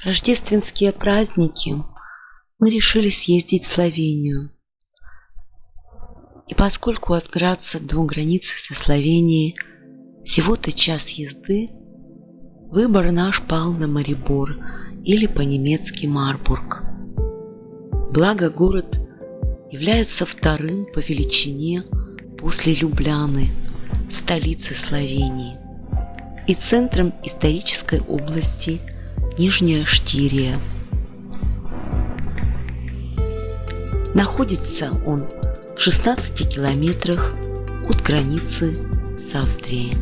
В рождественские праздники мы решили съездить в Словению. И поскольку от Граца до границы со Словенией всего-то час езды, выбор наш пал на Марибор или по-немецки Марбург. Благо город является вторым по величине после Любляны, столицы Словении, и центром исторической области Нижняя Штирия. Находится он в 16 километрах от границы с Австрией.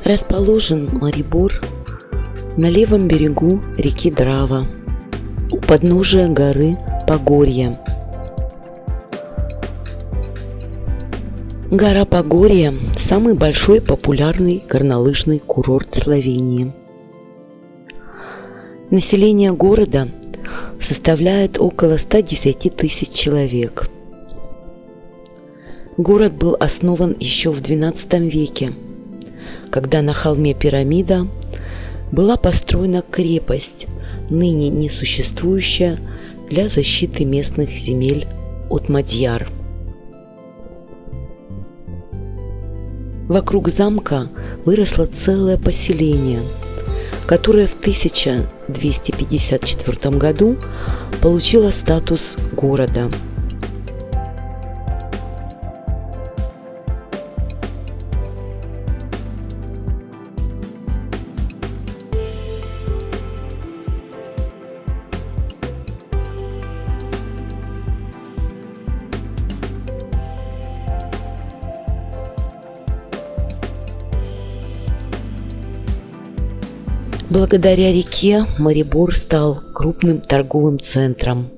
Расположен Марибор на левом берегу реки Драва, у подножия горы Погорья. Гора Погорья – самый большой популярный горнолыжный курорт Словении. Население города составляет около 110 тысяч человек. Город был основан еще в XII веке, когда на холме Пирамида была построена крепость, ныне несуществующая, для защиты местных земель от мадьяр. Вокруг замка выросло целое поселение, которое в 1254 году получило статус города. Благодаря реке Марибор стал крупным торговым центром.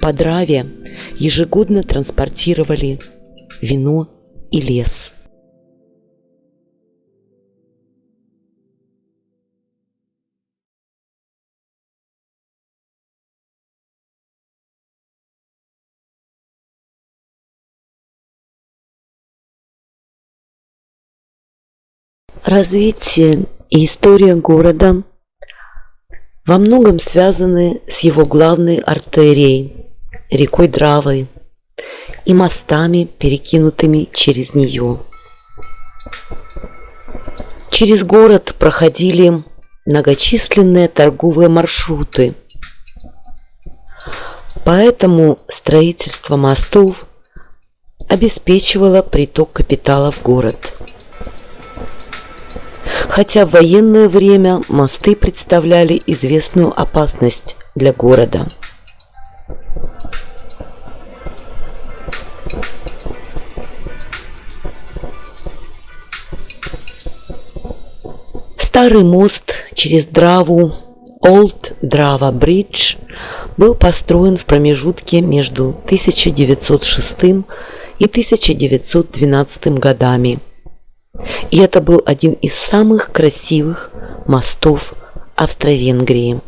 По Драве ежегодно транспортировали вино и лес. Развитие и история города во многом связаны с его главной артерией, рекой Дравой, и мостами, перекинутыми через нее. Через город проходили многочисленные торговые маршруты, поэтому строительство мостов обеспечивало приток капитала в город. Хотя в военное время мосты представляли известную опасность для города. Старый мост через Драву, Олд Драва Бридж, был построен в промежутке между 1906 и 1912 годами. И это был один из самых красивых мостов Австро-Венгрии.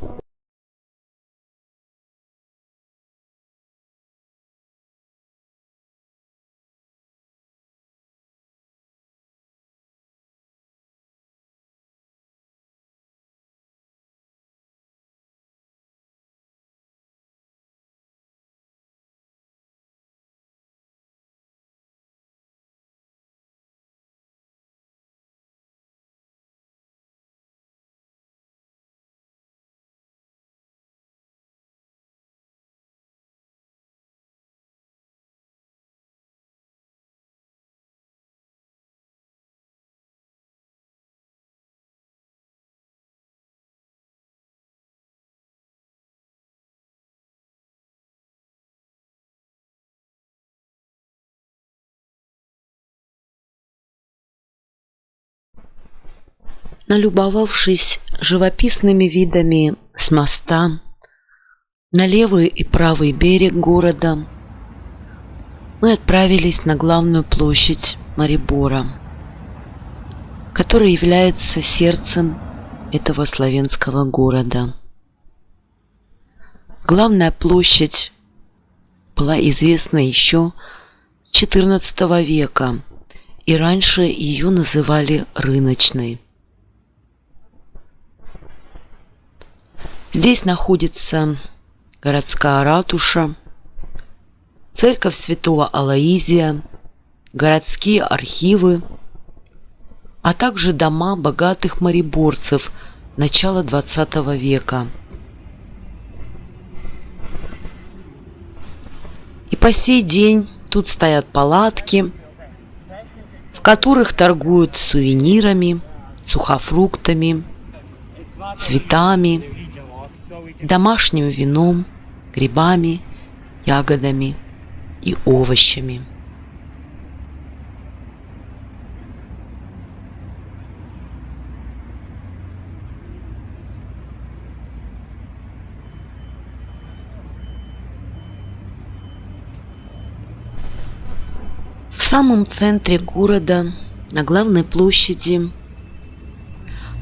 Налюбовавшись живописными видами с моста на левый и правый берег города, мы отправились на главную площадь Марибора, которая является сердцем этого славянского города. Главная площадь была известна еще с XIV века, и раньше ее называли Рыночной. Здесь находится городская ратуша, церковь святого Алоизия, городские архивы, а также дома богатых мореборцев начала XX века. И по сей день тут стоят палатки, в которых торгуют сувенирами, сухофруктами, цветами, домашним вином, грибами, ягодами и овощами. В самом центре города, на главной площади,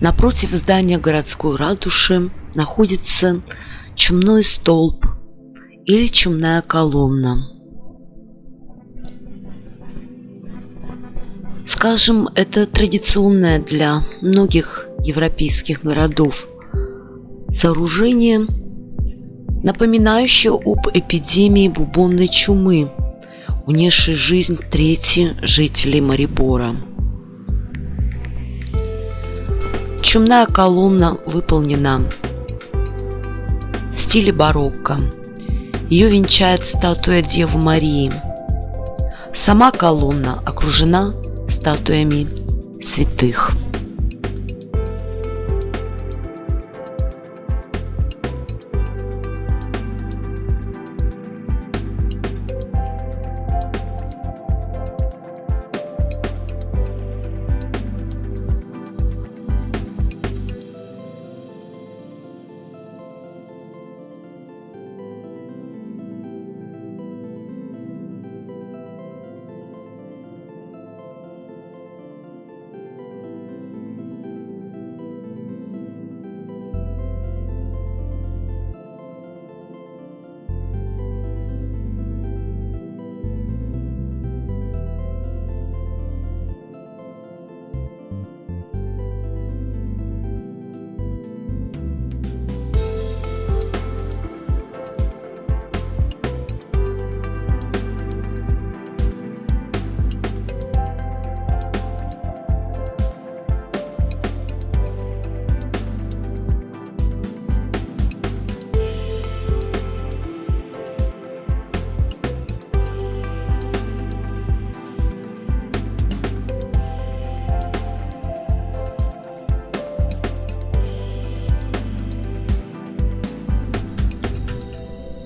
напротив здания городской ратуши, находится чумной столб или чумная колонна. Скажем, это традиционное для многих европейских городов сооружение, напоминающее об эпидемии бубонной чумы, унесшей жизнь трети жителей Марибора. Чумная колонна выполнена в стиле барокко. Ее венчает статуя Девы Марии. Сама колонна окружена статуями святых.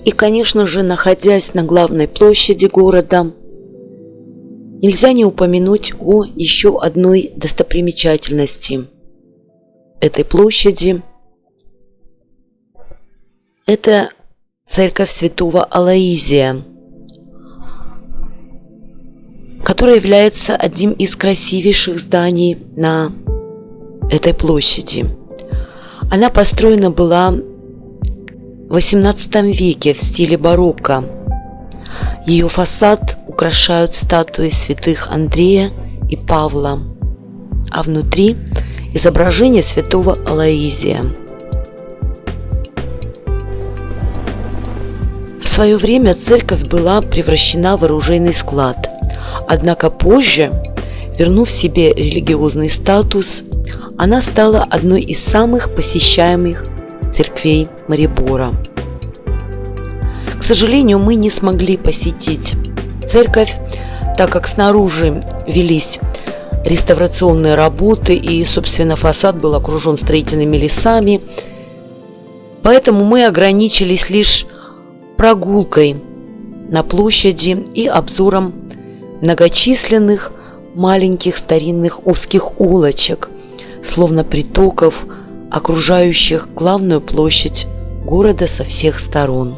И, конечно же, находясь на главной площади города, нельзя не упомянуть о еще одной достопримечательности этой площади. Это церковь святого Алоизия, которая является одним из красивейших зданий на этой площади. Она построена была в XVIII веке в стиле барокко. Ее фасад украшают статуи святых Андрея и Павла, а внутри изображение святого Алоизия. В свое время церковь была превращена в оружейный склад, однако позже, вернув себе религиозный статус, она стала одной из самых посещаемых церквей Марибора. К сожалению, мы не смогли посетить церковь, так как снаружи велись реставрационные работы и, собственно, фасад был окружен строительными лесами. Поэтому мы ограничились лишь прогулкой на площади и обзором многочисленных маленьких старинных узких улочек, словно притоков, окружающих главную площадь города со всех сторон.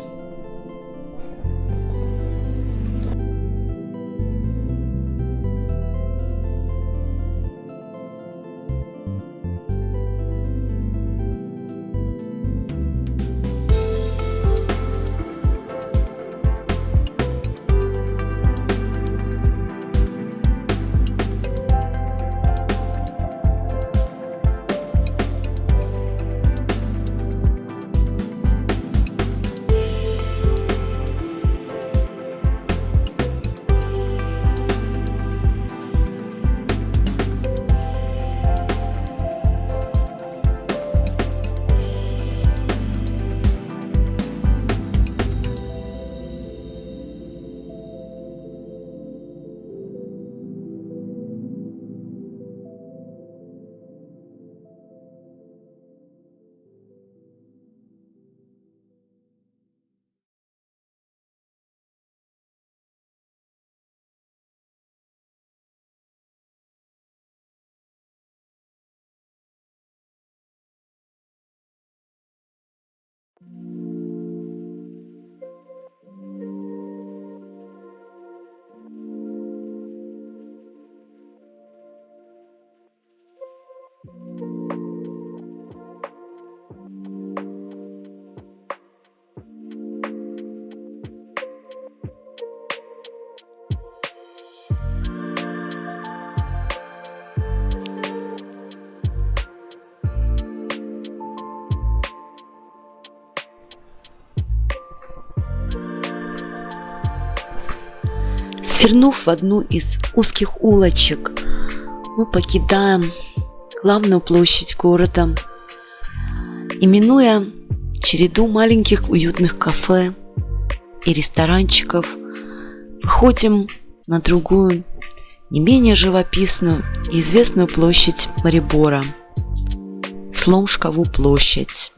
Свернув в одну из узких улочек, мы покидаем главную площадь города и, минуя череду маленьких уютных кафе и ресторанчиков, выходим на другую, не менее живописную и известную площадь Марибора – Сломшкову площадь.